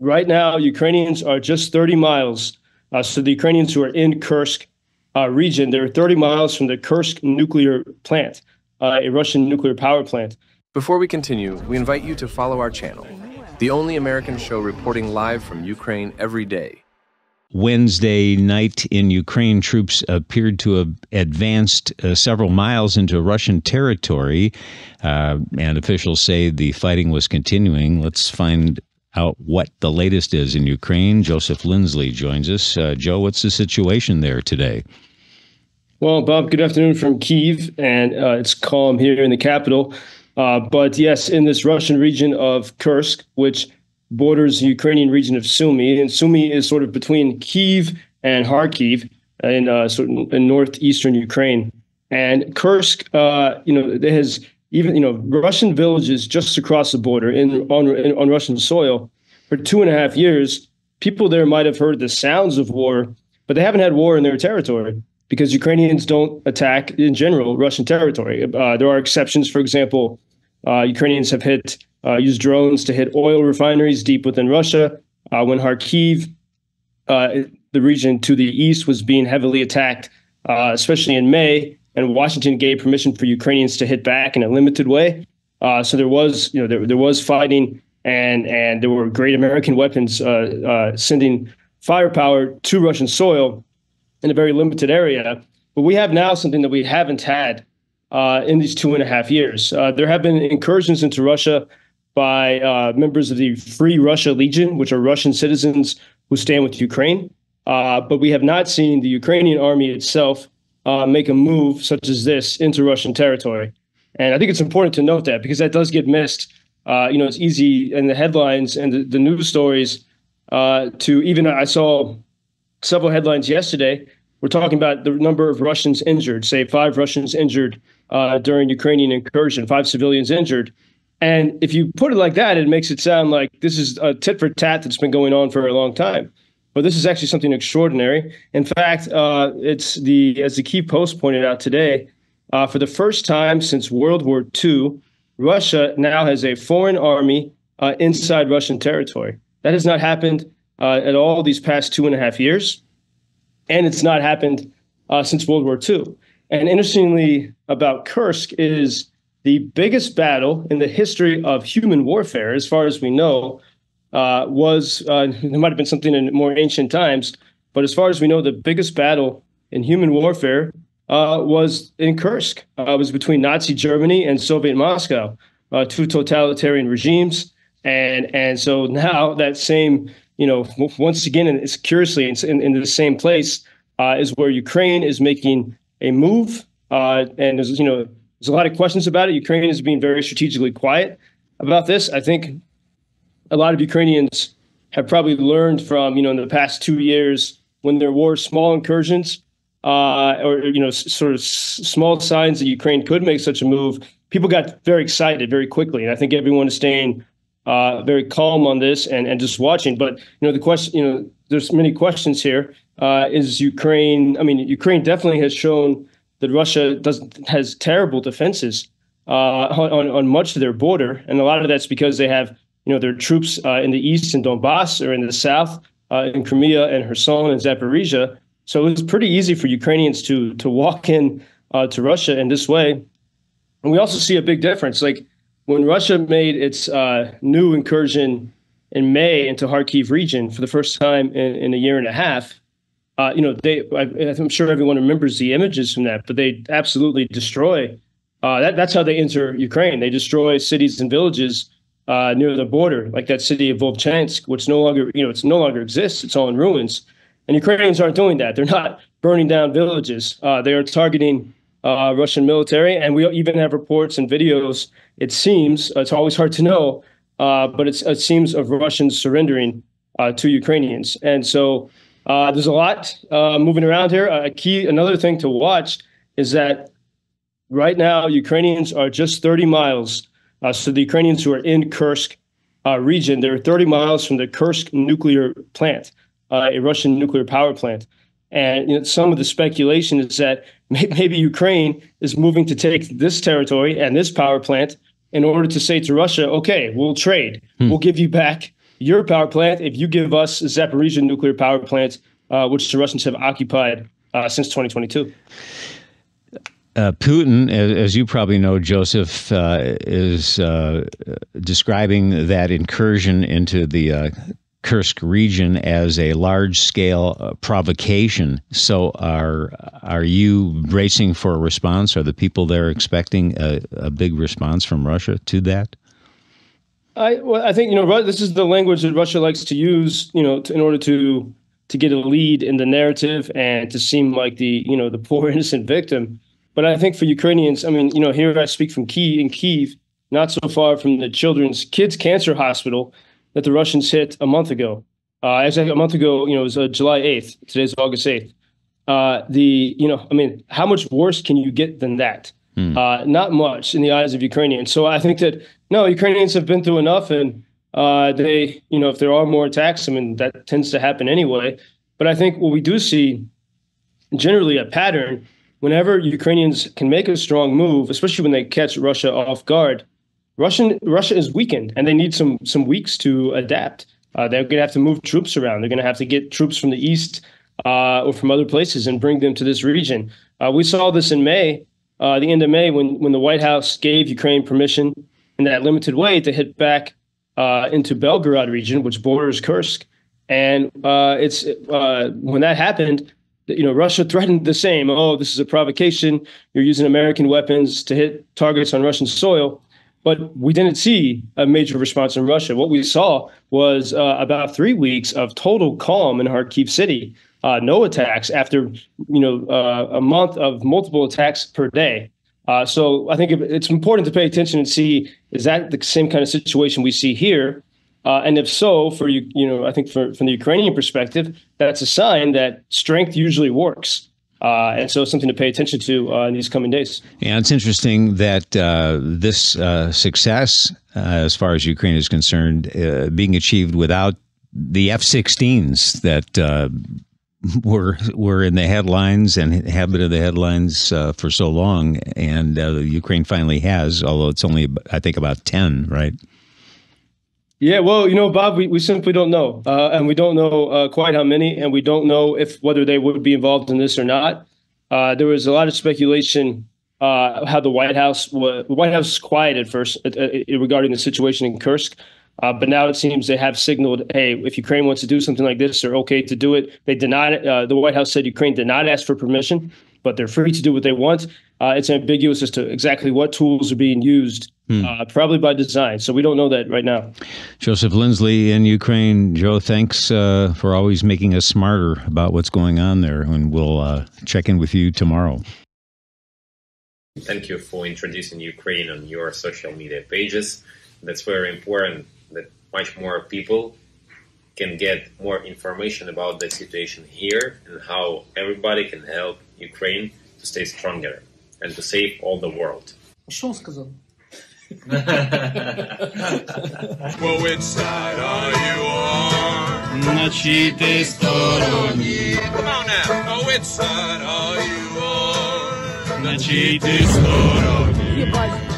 Right now, Ukrainians are just 30 miles. So the Ukrainians who are in Kursk region, they're 30 miles from the Kursk nuclear plant, a Russian nuclear power plant. Before we continue, we invite you to follow our channel, the only American show reporting live from Ukraine every day. Wednesday night in Ukraine, troops appeared to have advanced several miles into Russian territory, and officials say the fighting was continuing. Let's find out what the latest is in Ukraine. Joseph Lindsley joins us. Joe, what's the situation there today? Well, Bob, good afternoon from Kyiv, and it's calm here in the capital. But yes, in this Russian region of Kursk, which borders the Ukrainian region of Sumy, and Sumy is sort of between Kyiv and Kharkiv in northeastern Ukraine. And Kursk, there has even, Russian villages just across the border on Russian soil for 2.5 years. People there might have heard the sounds of war, but they haven't had war in their territory because Ukrainians don't attack, in general, Russian territory. There are exceptions. For example, Ukrainians have used drones to hit oil refineries deep within Russia. When Kharkiv, the region to the east, was being heavily attacked, especially in May, and Washington gave permission for Ukrainians to hit back in a limited way. So there was, there was fighting, and there were great American weapons sending firepower to Russian soil in a very limited area. But we have now something that we haven't had in these 2.5 years. There have been incursions into Russia by members of the Free Russia Legion, which are Russian citizens who stand with Ukraine. But we have not seen the Ukrainian army itself make a move such as this into Russian territory. And I think it's important to note that because that does get missed. It's easy in the headlines and the news stories I saw several headlines yesterday. We're talking about the number of Russians injured, say 5 Russians injured during Ukrainian incursion, 5 civilians injured. And if you put it like that, it makes it sound like this is a tit for tat that's been going on for a long time. But this is actually something extraordinary. In fact, as the Kyiv Post pointed out today, for the first time since World War II, Russia now has a foreign army inside Russian territory. That has not happened at all these past 2.5 years. And it's not happened since World War II. And interestingly about Kursk is the biggest battle in the history of human warfare, as far as we know, there might have been something in more ancient times, but as far as we know, the biggest battle in human warfare was in Kursk. It was between Nazi Germany and Soviet Moscow, 2 totalitarian regimes. And so now that same, once again, and it's curiously in the same place is where Ukraine is making a move. And there's a lot of questions about it. Ukraine is being very strategically quiet about this. I think a lot of Ukrainians have probably learned from, in the past 2 years when there were small incursions sort of small signs that Ukraine could make such a move. People got very excited very quickly. And I think everyone is staying very calm on this and just watching. But, the question, there's many questions here. Is Ukraine, Ukraine definitely has shown that Russia has terrible defenses on much of their border. And a lot of that's because they have, their troops in the east in Donbass or in the south in Crimea and Kherson and Zaporizhia. So it was pretty easy for Ukrainians to walk in to Russia in this way. And we also see a big difference. Like when Russia made its new incursion in May into Kharkiv region for the first time in a year and a half, I'm sure everyone remembers the images from that, but they absolutely destroy. That's how they enter Ukraine. They destroy cities and villages near the border, like that city of Volchansk, which no longer exists. It's all in ruins. And Ukrainians aren't doing that. They're not burning down villages. They are targeting Russian military. And we even have reports and videos, it seems, it's always hard to know, but it seems of Russians surrendering to Ukrainians. And so there's a lot moving around here. Another thing to watch is that right now, Ukrainians are just 30 miles. So the Ukrainians who are in Kursk region, they're 30 miles from the Kursk nuclear plant, a Russian nuclear power plant. And some of the speculation is that maybe Ukraine is moving to take this territory and this power plant in order to say to Russia, okay, we'll trade. We'll give you back your power plant if you give us Zaporizhzhia nuclear power plant, which the Russians have occupied since 2022. Putin, as you probably know, Joseph, is describing that incursion into the Kursk region as a large-scale provocation. So are you bracing for a response? Are the people there expecting a big response from Russia to that? I think, this is the language that Russia likes to use, in order to get a lead in the narrative and to seem like the poor innocent victim. But I think for Ukrainians, here I speak from Kyiv, not so far from the Kids Cancer Hospital that the Russians hit a month ago. Exactly a month ago, it was July 8th. Today's August 8th. How much worse can you get than that? Not much in the eyes of Ukrainians. So I think that, no, Ukrainians have been through enough, and they, if there are more attacks, that tends to happen anyway. But I think what we do see generally a pattern whenever Ukrainians can make a strong move, especially when they catch Russia off guard, Russia is weakened, and they need some weeks to adapt. They're going to have to move troops around. They're going to have to get troops from the east or from other places and bring them to this region. We saw this in May, the end of May, when the White House gave Ukraine permission in that limited way to hit back into Belgorod region, which borders Kursk. And when that happened, Russia threatened the same. Oh, this is a provocation. You're using American weapons to hit targets on Russian soil. But we didn't see a major response in Russia. What we saw was about 3 weeks of total calm in Kharkiv city. No attacks after, a month of multiple attacks per day. So I think it's important to pay attention and see, is that the same kind of situation we see here? And if so, for I think from the Ukrainian perspective, that's a sign that strength usually works. And so it's something to pay attention to in these coming days. Yeah, it's interesting that this success, as far as Ukraine is concerned, being achieved without the F-16s that were in the headlines and have been in the headlines for so long. And Ukraine finally has, although it's only, I think, about 10, right? Yeah, well, Bob, we simply don't know. And we don't know quite how many, and we don't know whether they would be involved in this or not. There was a lot of speculation how the White House was quiet at first regarding the situation in Kursk. But now it seems they have signaled, hey, if Ukraine wants to do something like this, they're okay to do it. They did not. The White House said Ukraine did not ask for permission, but they're free to do what they want. It's ambiguous as to exactly what tools are being used, probably by design. So we don't know that right now. Joseph Lindsley in Ukraine. Joe, thanks for always making us smarter about what's going on there, and we'll check in with you tomorrow. Thank you for introducing Ukraine on your social media pages. That's very important, that much more people can get more information about the situation here and how everybody can help Ukraine to stay stronger and to save all the world. Что он сказал? Well, which side are you on? На чьей ты стороне? Come on now. Oh, which side are you on? На чьей ты стороне?